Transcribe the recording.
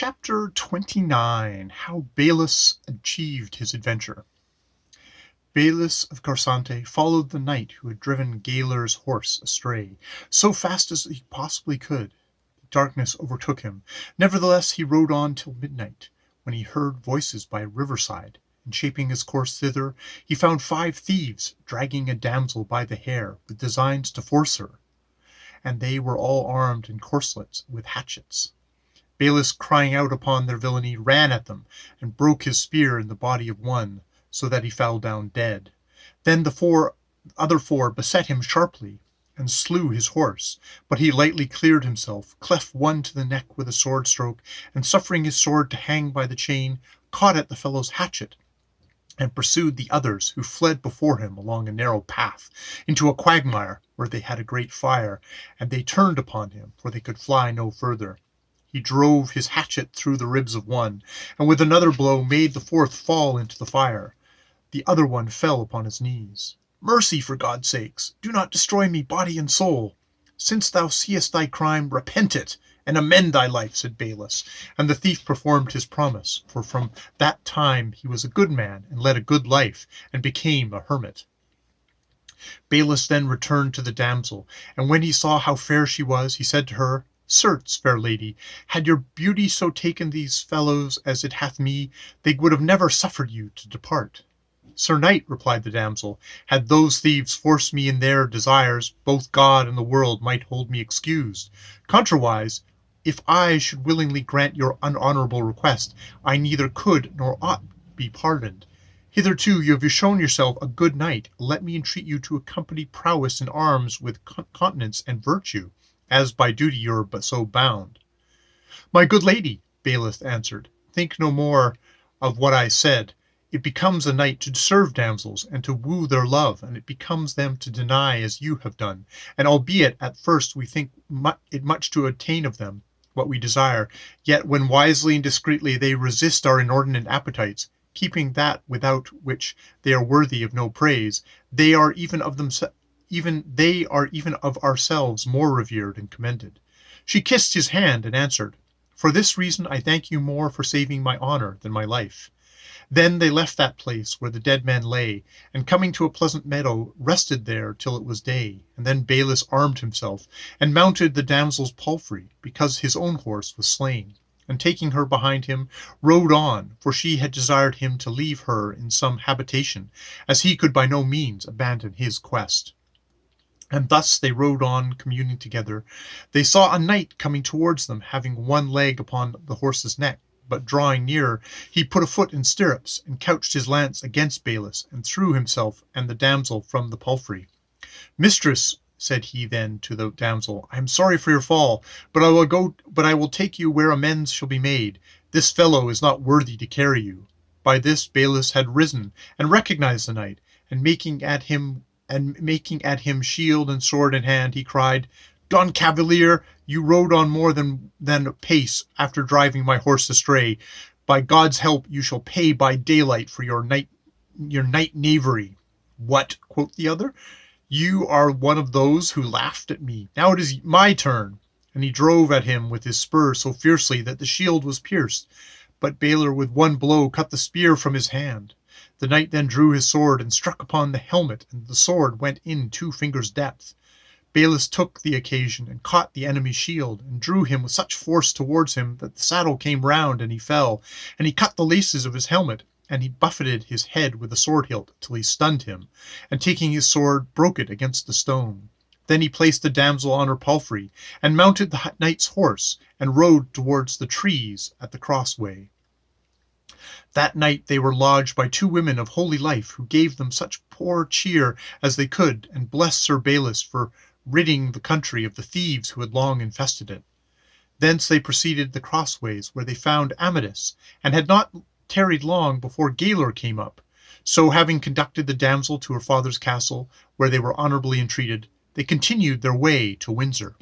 Chapter 29. How Belus achieved his adventure. Belus of Corsante followed the knight who had driven Galer's horse astray, so fast as he possibly could. The darkness overtook him. Nevertheless he rode on till midnight, when he heard voices by a riverside, and shaping his course thither, he found 5 thieves dragging a damsel by the hair, with designs to force her, and they were all armed in corslets with hatchets. Belus, crying out upon their villainy, ran at them, and broke his spear in the body of one, so that he fell down dead. Then the other four beset him sharply, and slew his horse, but he lightly cleared himself, cleft one to the neck with a sword stroke, and suffering his sword to hang by the chain, caught at the fellow's hatchet, and pursued the others, who fled before him along a narrow path, into a quagmire where they had a great fire, and they turned upon him, for they could fly no further. He drove his hatchet through the ribs of one, and with another blow made the 4th fall into the fire. The other one fell upon his knees. "Mercy, for God's sake! Do not destroy me, body and soul. Since thou seest thy crime, repent it, and amend thy life," said Belus. And the thief performed his promise, for from that time he was a good man, and led a good life, and became a hermit. Belus then returned to the damsel, and when he saw how fair she was, he said to her, "Certes, fair lady, had your beauty so taken these fellows as it hath me, they would have never suffered you to depart." "Sir knight," replied the damsel, "had those thieves forced me in their desires, both God and the world might hold me excused. Contrawise, if I should willingly grant your unhonourable request, I neither could nor ought be pardoned. Hitherto you have shown yourself a good knight. Let me entreat you to accompany prowess in arms with continence and virtue, as by duty you are but so bound." "My good lady," Belus answered, "think no more of what I said. It becomes a knight to serve damsels, and to woo their love, and it becomes them to deny as you have done. And albeit at first we think it much to attain of them what we desire, yet when wisely and discreetly they resist our inordinate appetites, keeping that without which they are worthy of no praise, they are even of ourselves more revered and commended." She kissed his hand and answered, "For this reason I thank you more for saving my honor than my life." Then they left that place where the dead man lay, and coming to a pleasant meadow, rested there till it was day. And then Belus armed himself, and mounted the damsel's palfrey, because his own horse was slain, and taking her behind him, rode on, for she had desired him to leave her in some habitation, as he could by no means abandon his quest. And thus they rode on, communing together. They saw a knight coming towards them, having one leg upon the horse's neck, but drawing nearer, he put a foot in stirrups, and couched his lance against Belus, and threw himself and the damsel from the palfrey. "Mistress," said he then to the damsel, "I am sorry for your fall, but I will take you where amends shall be made. This fellow is not worthy to carry you." By this Belus had risen, and recognized the knight, and making at him shield and sword in hand, he cried, "Don Cavalier, you rode on more than a pace after driving my horse astray. By God's help you shall pay by daylight for your night knavery." "What?" quoth the other. "You are one of those who laughed at me. Now it is my turn." And he drove at him with his spur so fiercely that the shield was pierced. But Belus with one blow cut the spear from his hand. The knight then drew his sword and struck upon the helmet, and the sword went in 2 fingers' depth. Belus took the occasion and caught the enemy's shield, and drew him with such force towards him that the saddle came round and he fell. And he cut the laces of his helmet, and he buffeted his head with the sword hilt till he stunned him, and taking his sword broke it against the stone. Then he placed the damsel on her palfrey, and mounted the knight's horse, and rode towards the trees at the crossway. That night they were lodged by 2 women of holy life, who gave them such poor cheer as they could, and blessed Sir Belus for ridding the country of the thieves who had long infested it. Thence they proceeded the crossways, where they found Amadis, and had not tarried long before Galer came up. So having conducted the damsel to her father's castle, where they were honourably entreated, they continued their way to Windsor.